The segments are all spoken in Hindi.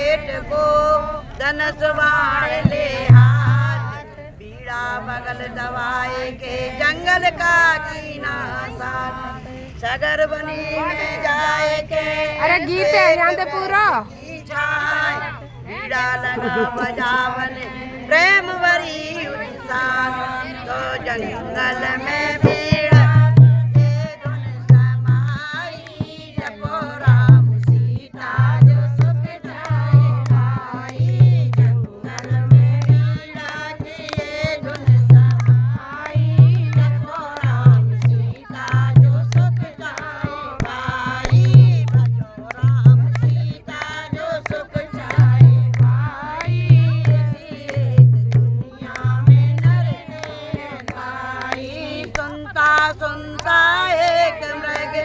बेट को धनुष बाण ले हाथ, बीड़ा बगल दवाए के जंगल का कीना साथ, सगर बनी में जाए के अरे गीत है यहाँ पे पूरा बीड़ा लगा बजावन प्रेम भरी इंसान, तो जंगल में बीड़ा ये धुन समाई, जपो राम सीता जो सुख जाए भाई, जंगल में बीड़ा की ये धुन समाई, जपो राम सीता जो सुख जाए भाई, भजो राम सीता जो सुख जाए भाई, दुनिया में नर ने भाई। सुनता एक मृग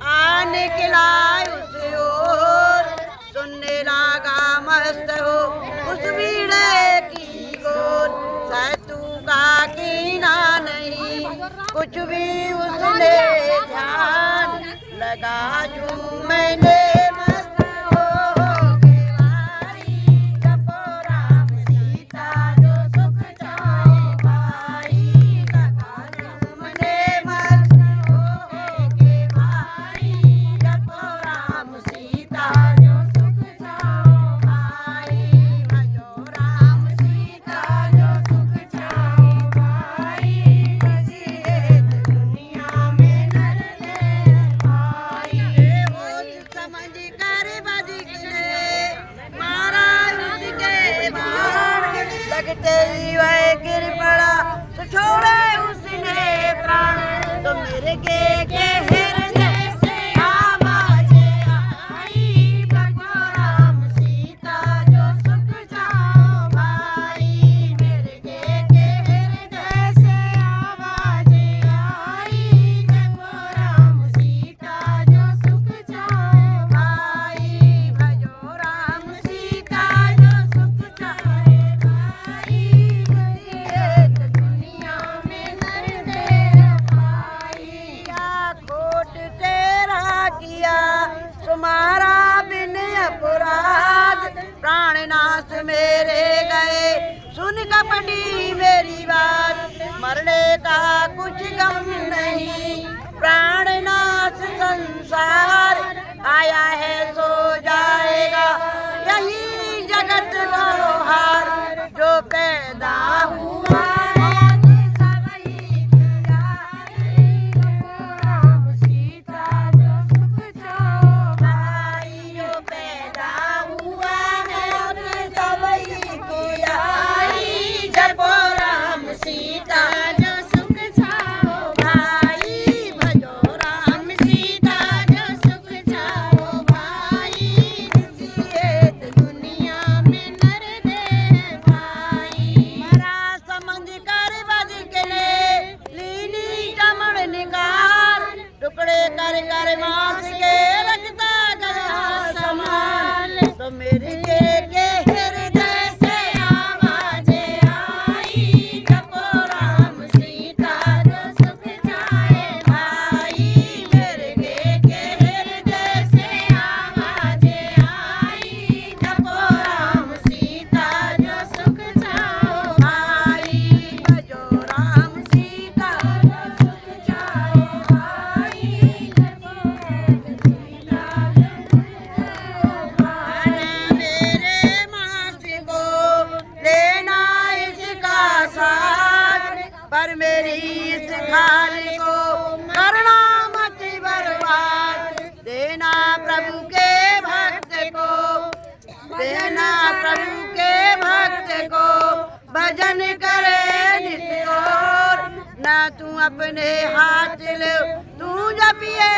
आ निकला उस ओर, सुनने लगा मस्त हो उस बीड़े की गोर, सैतु का कीना नहीं कुछ भी उसने ध्यान लगा, जूं मैंने मस्त हो के भाई, जपो राम सीता जो सुख जाए भाई, लगा जूं मैंने मस्त हो के भाई, जपो राम सीता जो सुख जाए भाई, भजो राम सीता जो सुख जाए भाई, बजिए दुनिया में नर ने भाई, वो समझ कर बज गिरे मारा उसके बाण, लगते ही वह गिर पड़ा तो छोड़े उसने प्राण, तो मेरे के हृदय से आवाज़ें आई, भगो राम सीता जो सुख जाओ भाई, मेरे के हृदय से आवाज़ें आई, भगो राम सीता जो सुख जाओ भाई, भजो राम सीता जो सुख जाए भाई, बजिए दुनिया में नर ने भाई, क्या खोट तेरा किया तुम्हारा बिन अपराध, प्राणनाश मेरे गए सुन कपटी मेरी बात, मरने का कुछ गम नहीं प्राणनाश संसार, आया है सो जाएगा यही जगत व्यवहार, जो पैदा हुआ राम सीता जो सुख जाओ भाई, जो पैदा हुआ है सबई की आई, जपो राम सीता जो सुख जाओ भाई, भजो राम सीता जो सुख जाओ भाई, जिए दुनिया में नर दे भाई, मरा समझ कर बज गए लीनी चमड़ निगार, टुकड़े कर कर मांस के रखता गया समान, तो मेरे के हृदय से आवाज़ें आई, जपो राम सीता जो सुख जाए भाई, मेरे के हृदय से आवाज़ें आई, जपो राम सीता जो सुख जाओ भाई, भजो राम सीता जो सुख जाए भाई, जपो राम सीता जो सुख जाओ भाई, मेरे मांस को लेना इसका साथ, पर मेरी इस खाल को करना मत बर्बाद, देना प्रभु के भक्त को, देना प्रभु के भक्त को, भजन करे नित्य और, ना तू अपने हाथ ले तू जपिए